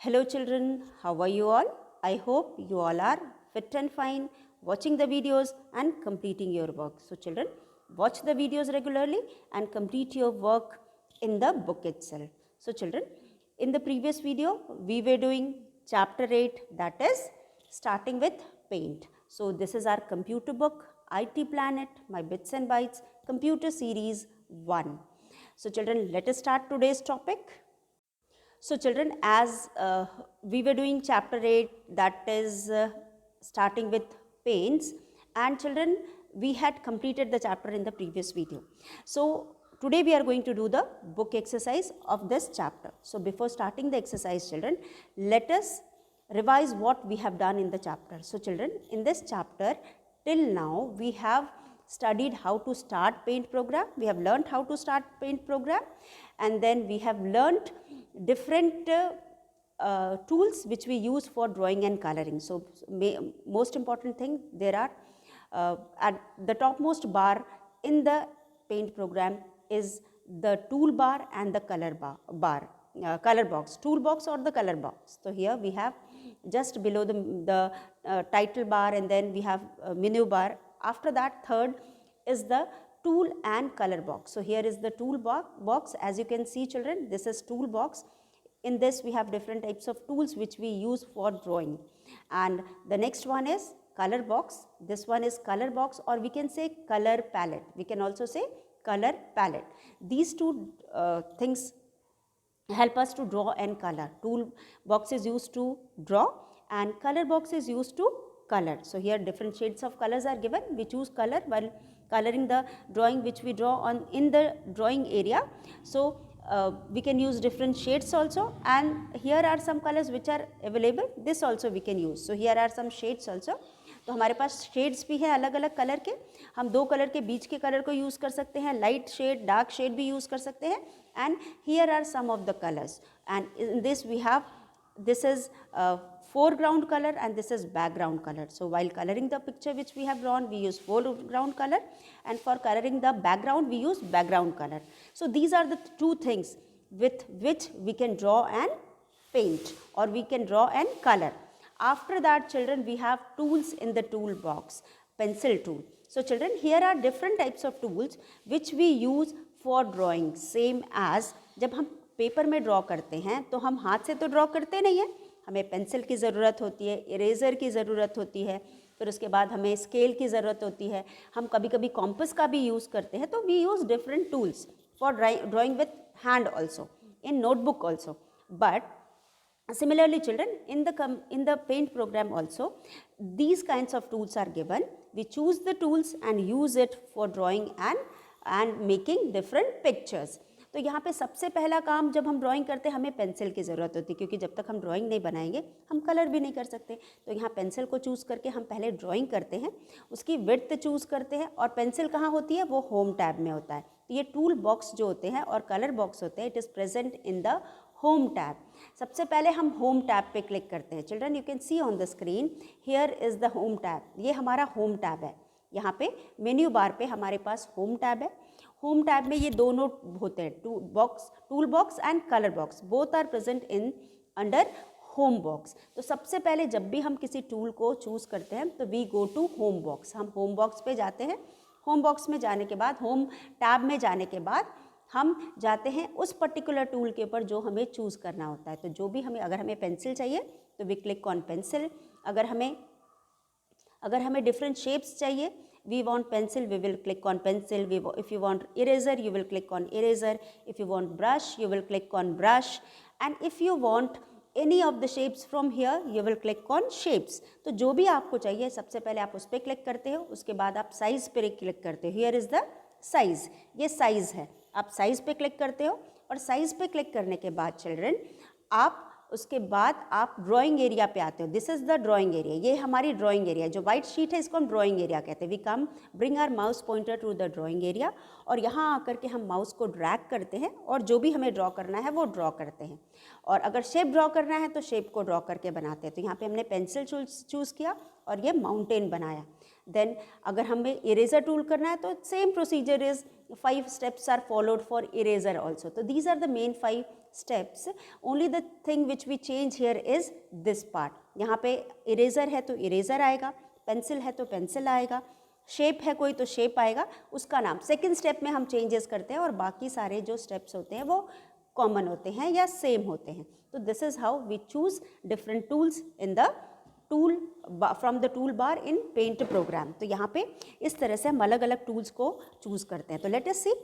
Hello children, how are you all? I hope you all are fit and fine, watching the videos and completing your work. So children, watch the videos regularly and complete your work in the book itself. So children, in the previous video, we were doing chapter 8, that is starting with paint. So this is our computer book, IT Planet, My Bits and Bytes, Computer Series 1. So children, let us start today's topic. So children, as we were doing chapter 8, that is starting with paints, and children, we had completed the chapter in the previous video. So today we are going to do the book exercise of this chapter. So before starting the exercise, children, let us revise what we have done in the chapter. So children, in this chapter till now we have studied how to start paint program, we have learned how to start paint program, and then we have learned different tools which we use for drawing and coloring. So most important thing, there are at the topmost bar in the paint program is the tool bar and the color color box, toolbox or the color box. So here we have just below the title bar, and then we have menu bar. After that, third is the tool and color box. So here is the tool box. As you can see children, this is tool box. In this we have different types of tools which we use for drawing. And the next one is color box. This one is color box, or we can say color palette. We can also say color palette. These two things help us to draw and color. Tool box is used to draw and color box is used to color. So here different shades of colors are given. We choose color while coloring the drawing which we draw on in the drawing area. So we can use different shades also, and here are some colors which are available. This also we can use. So here are some shades also. तो हमारे पास shades भी हैं अलग अलग colour के. हम दो colour के बीच के कलर को यूज़ कर सकते हैं, लाइट शेड, डार्क शेड भी यूज़ कर सकते हैं. And here are some of the colours, and in this we have, this is foreground color and this is background color. So while coloring the picture which we have drawn, we use foreground color, and for coloring the background we use background color. So these are the two things with which we can draw and paint, or we can draw and color. After that children, we have tools in the tool box. Pencil tool. So children, here are different types of tools which we use for drawing. Same as जब हम paper में draw करते हैं तो हम हाथ से तो ड्रॉ करते नहीं हैं, हमें पेंसिल की ज़रूरत होती है, इरेज़र की ज़रूरत होती है, फिर उसके बाद हमें स्केल की ज़रूरत होती है, हम कभी कभी कॉम्पस का भी यूज़ करते हैं. तो we use different tools for drawing with hand also, in notebook also. But similarly children, in the paint program also these kinds of tools are given. We choose the tools and use it for drawing and making different pictures. तो यहाँ पे सबसे पहला काम, जब हम drawing करते हैं हमें पेंसिल की ज़रूरत होती है, क्योंकि जब तक हम ड्राइंग नहीं बनाएंगे हम कलर भी नहीं कर सकते. तो यहाँ पेंसिल को चूज़ करके हम पहले ड्राइंग करते हैं, उसकी विड्थ चूज़ करते हैं, और पेंसिल कहाँ होती है, वो होम टैब में होता है. तो ये टूल बॉक्स जो होते हैं और कलर बॉक्स होते हैं, it is present in the home tab. सबसे पहले हम होम टैब पे क्लिक करते हैं. Children, you can see on the screen, here is the home tab. ये हमारा होम टैब है. यहाँ पे मेन्यू बार पे हमारे पास होम टैब है. होम टैब में ये दोनों होते हैं, tool box and colour box, both are present in under home box. तो सबसे पहले जब भी हम किसी टूल को चूज़ करते हैं तो we go to home box. हम होम बॉक्स पे जाते हैं. होम बॉक्स में जाने के बाद, होम टैब में जाने के बाद हम जाते हैं उस पर्टिकुलर टूल के ऊपर जो हमें चूज़ करना होता है. तो जो भी हमें, अगर हमें पेंसिल चाहिए तो वी क्लिक ऑन पेंसिल. अगर हमें डिफरेंट शेप्स चाहिए, we want pencil, we will click on pencil. If you want eraser, you will click on eraser. If you want brush, you will click on brush. And if you want any of the shapes from here, you will click on shapes. तो जो भी आपको चाहिए सबसे पहले आप उस पर क्लिक करते हो, उसके बाद आप साइज़ पे क्लिक करते हो. Here is the size. ये साइज़ है. आप साइज़ पे क्लिक करते हो, और साइज़ पे क्लिक करने के बाद चिल्ड्रन, आप उसके बाद आप ड्राइंग एरिया पे आते हो. This is the drawing area. ये हमारी ड्राइंग एरिया, जो वाइट शीट है इसको हम ड्राइंग एरिया कहते हैं. We come bring our mouse pointer to the drawing area, और यहाँ आकर के हम माउस को ड्रैग करते हैं और जो भी हमें ड्रॉ करना है वो ड्रॉ करते हैं. और अगर शेप ड्रॉ करना है तो शेप को ड्रॉ करके बनाते हैं. तो यहाँ पे हमने पेंसिल चूज़ किया और ये माउंटेन बनाया. देन अगर हमें इरेज़र टूल करना है तो same procedure is 5 steps are followed for eraser also. So these are the main 5 steps, only the thing which we change here is this part. यहाँ पे eraser है तो eraser आएगा, pencil है तो pencil आएगा, shape है कोई तो shape आएगा, उसका नाम second step में हम changes करते हैं और बाकी सारे जो steps होते हैं वो common होते हैं या same होते हैं. तो this is how we choose different tools in the tool from the tool bar in Paint program. तो यहाँ पे इस तरह से हम अलग अलग tools को choose करते हैं. तो let us see.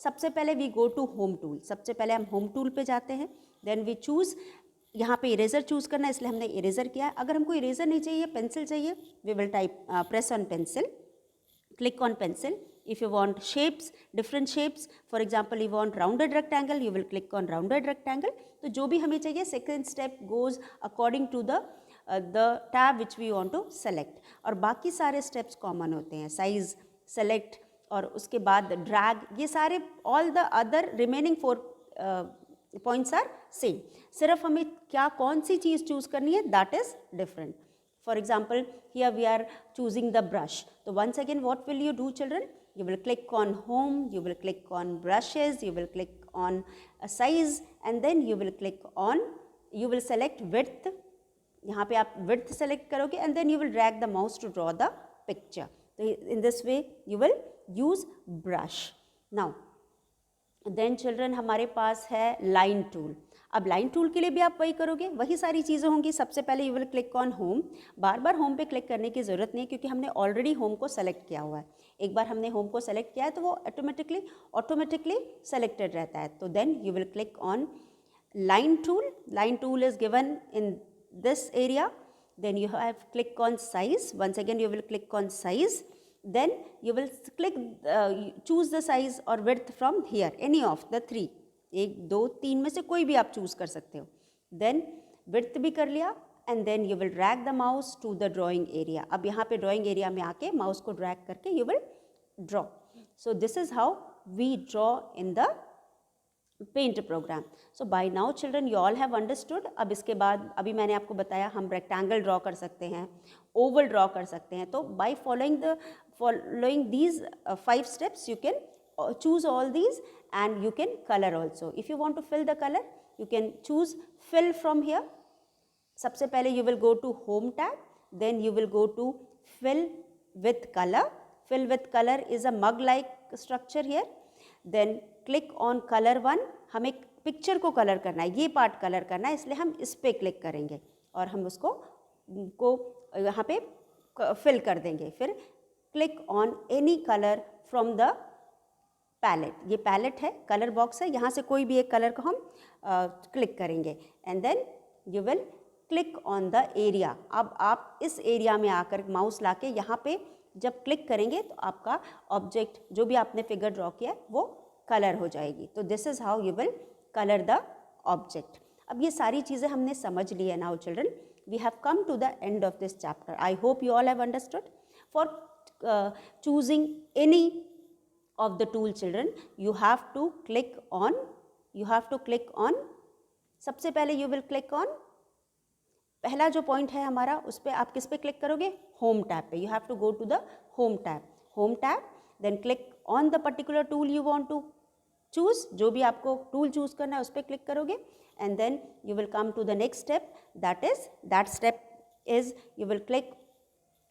सबसे पहले we go to home tool. सबसे पहले हम home tool पे जाते हैं. Then we choose, यहाँ पे इरेजर चूज़ करना है इसलिए हमने इरेजर किया है. अगर हमको इरेजर नहीं चाहिए, पेंसिल चाहिए, we will type press on pencil, click on pencil. If you want shapes, different shapes, for example you want rounded rectangle, you will click on rounded rectangle. तो जो भी हमें चाहिए, second step goes according to the tab which we want to select. और बाकी सारे steps common होते हैं, size, select और उसके बाद drag, ये सारे all the other remaining 4 points are same. सिर्फ हमें क्या कौन सी चीज़ चूज़ करनी है, that is different. For example, here we are choosing the brush. So once again, what will you do, children? You will click on home, you will click on brushes, you will click on a size, and then you will click on, you will select width. यहाँ पे आप width select करोगे, and then you will drag the mouse to draw the picture. So in this way, you will use brush. Now, then children हमारे पास है line tool. अब line tool के लिए भी आप वही करोगे, वही सारी चीज़ें होंगी. सबसे पहले you will click on home. Bar bar home पे क्लिक करने की ज़रूरत नहीं है क्योंकि हमने ऑलरेडी होम को सेलेक्ट किया हुआ है. एक बार हमने होम को सेलेक्ट किया है तो वो ऑटोमेटिकली सेलेक्टेड रहता है. तो then you will click on line tool. Line tool is given in this area. Then you have click on size. Once again you will click on size. Then you will click, choose the size or width from here, any of the 3. 1, 2, 3 में से कोई भी आप choose कर सकते हो. Then width भी कर लिया and then you will drag the mouse to the drawing area. अब यहाँ पे drawing area में आके mouse को drag करके you will draw. So this is how we draw in the Paint program. So by now children you all have understood. अब इसके बाद अभी मैंने आपको बताया हम rectangle draw कर सकते हैं, oval draw कर सकते हैं. तो by following these 5 steps you can choose all these and you can color also. If you want to fill the color you can choose fill from here. सबसे पहले you will go to home tab, then you will go to fill with color. Fill with color is a mug like structure here. Then click on color 1. हमें picture को colour करना है, ये part colour करना है, इसलिए हम इस पे क्लिक करेंगे और हम उसको यहाँ पे फिल कर देंगे. फिर click on any colour from the palette. ये पैलेट है, कलर बॉक्स है, यहाँ से कोई भी एक कलर को हम क्लिक करेंगे and then you will click on the area. अब आप इस एरिया में आकर माउस लाके यहाँ पे जब क्लिक करेंगे तो आपका ऑब्जेक्ट जो भी आपने फिगर ड्रॉ किया वो कलर हो जाएगी. तो this is how you will colour the object. अब ये सारी चीज़ें हमने समझ ली है. Now children we have come to the end of this chapter. I hope you all have understood. For choosing any of the tool children you have to click on सबसे पहले you will click on पहला जो point है हमारा उस पर आप किस पे क्लिक करोगे, होम टैब पे. You have to go to the home tab then click on the particular tool you want to choose. जो भी आपको टूल चूज करना है उस पर क्लिक करोगे and then you will come to the next step. That step is you will click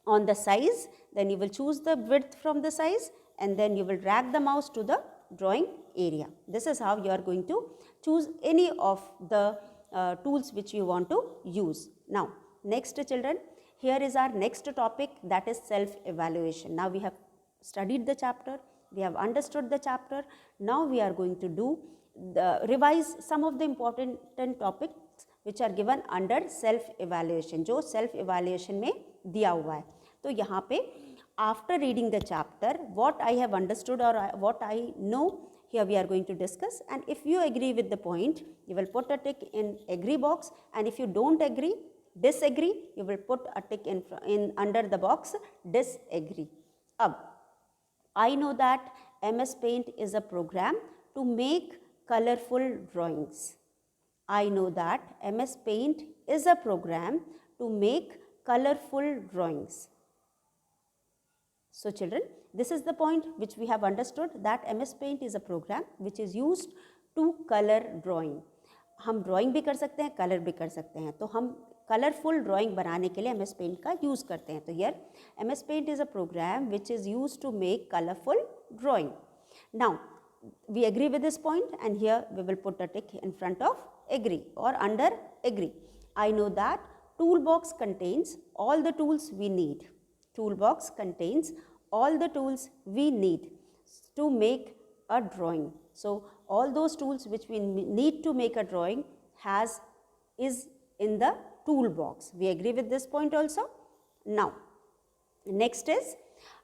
on the size, then you will choose the width from the size and then you will drag the mouse to the drawing area. This is how you are going to choose any of the tools which you want to use. Now next children, here is our next topic, that is self-evaluation. Now we have studied the chapter, we have understood the chapter. Now we are going to do revise some of the important topics which are given under self-evaluation, जो self-evaluation में दिया हुआ है. तो यहाँ पे after reading the chapter what I have understood or what I know, here we are going to discuss, and if you agree with the point you will put a tick in agree box, and if you don't agree, disagree, you will put a tick in under the box disagree. अब I know that MS Paint is a program to make colorful drawings. I know that MS Paint is a program to make colorful drawings. So children, this is the point which we have understood, that MS Paint is a program which is used to color drawing. हम drawing भी कर सकते हैं, colour भी कर सकते हैं। तो हम कलरफुल ड्राइंग बनाने के लिए MS पेंट का यूज़ करते हैं। तो here MS paint is a program which is use to make colourful drawing. Now we agree with this point, and here we will put a tick in front of agree or under agree. I know that toolbox contains all the tools we need. Toolbox contains all the tools we need to make a drawing. So all those tools which we need to make a drawing is in the toolbox. We agree with this point also. Now next is,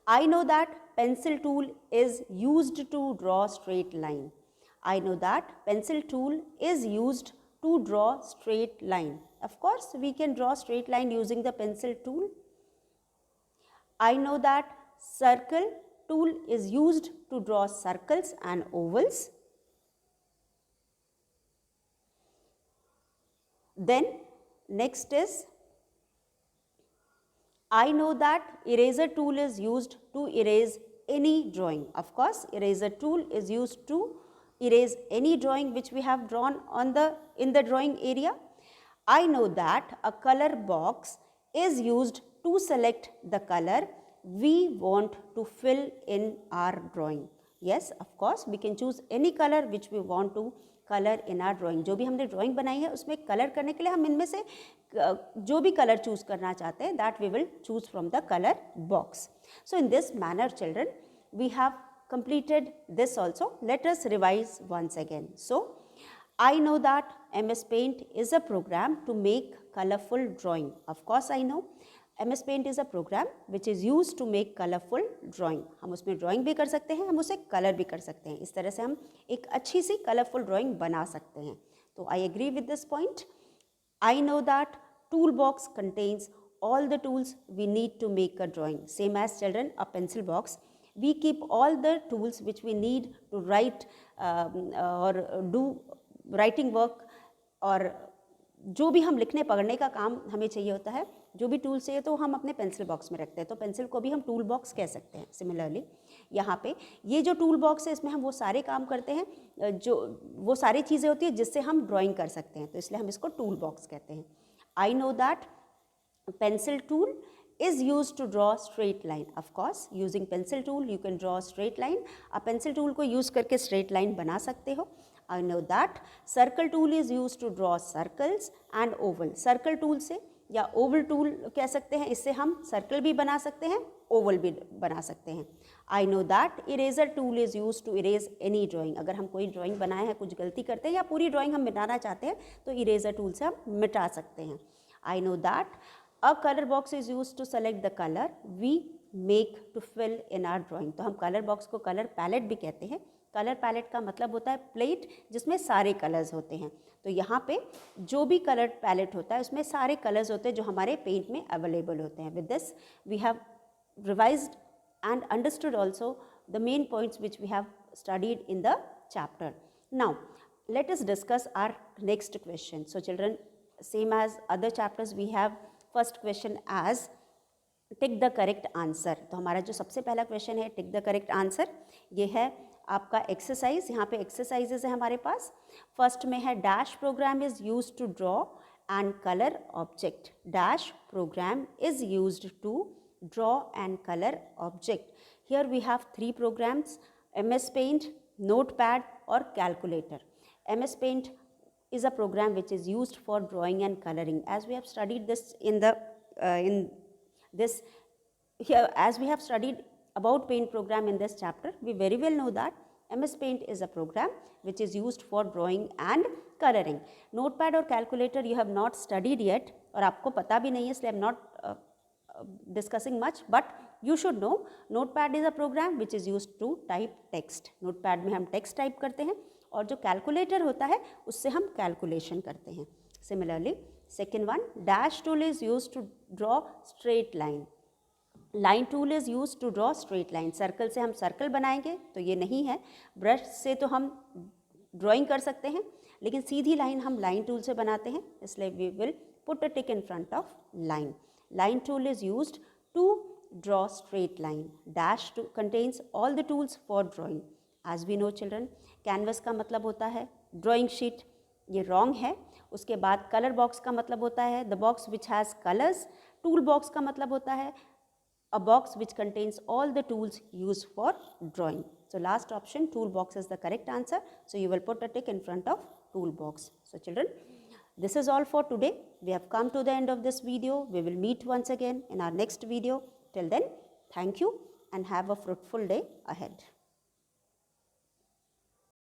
I know that pencil tool is used to draw straight line. I know that pencil tool is used to draw straight line. Of course we can draw straight line using the pencil tool. I know that circle tool is used to draw circles and ovals. Then next is, I know that eraser tool is used to erase any drawing. Of course eraser tool is used to erase any drawing which we have drawn on in the drawing area. I know that a color box is used to select the color we want to fill in our drawing. Yes, of course we can choose any color which we want to colour in are drawing. जो भी हमने drawing बनाई है उसमें colour करने के लिए हम इनमें से जो भी कलर चूज करना चाहते हैं that we will choose from the colour box. So in this manner children we have completed this also. Let us revise once again. So I know that MS Paint is a program to make colorful drawing. Of course I know MS Paint is a program which is used to make colorful drawing. हम उसमें drawing भी कर सकते हैं, हम उसे colour भी कर सकते हैं. इस तरह से हम एक अच्छी सी कलरफुल ड्राइंग बना सकते हैं. तो I agree with this point. I know that toolbox contains all the tools we need to make a drawing. Same as children, a pencil box. We keep all the tools which we need to write or do writing work, और जो भी हम लिखने पढ़ने का काम हमें चाहिए होता है, जो भी टूल चाहिए तो हम अपने पेंसिल बॉक्स में रखते हैं. तो पेंसिल को भी हम टूल बॉक्स कह सकते हैं. सिमिलरली यहाँ पे ये जो टूल बॉक्स है इसमें हम वो सारे काम करते हैं जो वो सारी चीज़ें होती हैं जिससे हम ड्राइंग कर सकते हैं. तो इसलिए हम इसको टूल बॉक्स कहते हैं. I know that pencil tool is used to draw straight line. Of course using pencil tool you can draw straight line. आप pencil tool को use करके straight line बना सकते हो. I know that circle tool is used to draw circles and oval. Circle tool से या oval tool कह सकते हैं, इससे हम circle भी बना सकते हैं, oval भी बना सकते हैं. I know that eraser tool is used to erase any drawing. अगर हम कोई drawing बनाए हैं, कुछ गलती करते हैं या पूरी drawing हम मिटाना चाहते हैं तो eraser tool से हम मिटा सकते हैं. I know that a color box is used to select the color we make to fill in our drawing. तो हम color box को color palette भी कहते हैं. कलर पैलेट का मतलब होता है प्लेट जिसमें सारे कलर्स होते हैं. तो यहाँ पे जो भी कलर पैलेट होता है उसमें सारे कलर्स होते हैं जो हमारे पेंट में अवेलेबल होते हैं. With this we have revised and understood also the main points which we have studied in the chapter. Now let us discuss our next question. So children, same as other chapters we have first question as tick the correct answer. तो हमारा जो सबसे पहला question है टिक the correct answer, ये है आपका exercise. यहाँ पे एक्सरसाइजेज है हमारे पास. फर्स्ट में है dash program is use to draw and colour object. Dash program is use to draw and colour object. Here we have 3 programs, MS Paint, Notepad और Calculator. MS Paint is a program which is used for drawing and coloring. As we have studied this as we have studied about paint program in this chapter, we very well know that MS Paint is a program which is used for drawing and coloring. Notepad और Calculator you have not studied yet और आपको पता भी नहीं है, इसलिए I am not discussing much, but you should know Notepad is a program which is used to type text. Notepad में हम text type करते हैं और जो calculator होता है उससे हम calculation करते हैं. Similarly, second one, dash tool is used to draw straight line. Line tool is use to draw straight line. Circle से हम सर्कल बनाएंगे तो ये नहीं है. ब्रश से तो हम ड्राइंग कर सकते हैं लेकिन सीधी लाइन हम लाइन टूल से बनाते हैं, इसलिए we will put a tick in front of line. Line tool is used to draw straight line. Dash to contains all the tools for drawing. As we know children, canvas का मतलब होता है drawing sheet. ये wrong है। उसके बाद colour box का मतलब होता है the box which has colours. Tool box का मतलब होता है a box which contains all the tools used for drawing. So last option, tool box is the correct answer. So you will put a tick in front of tool box. So children, this is all for today. We have come to the end of this video. We will meet once again in our next video. Till then, thank you and have a fruitful day ahead.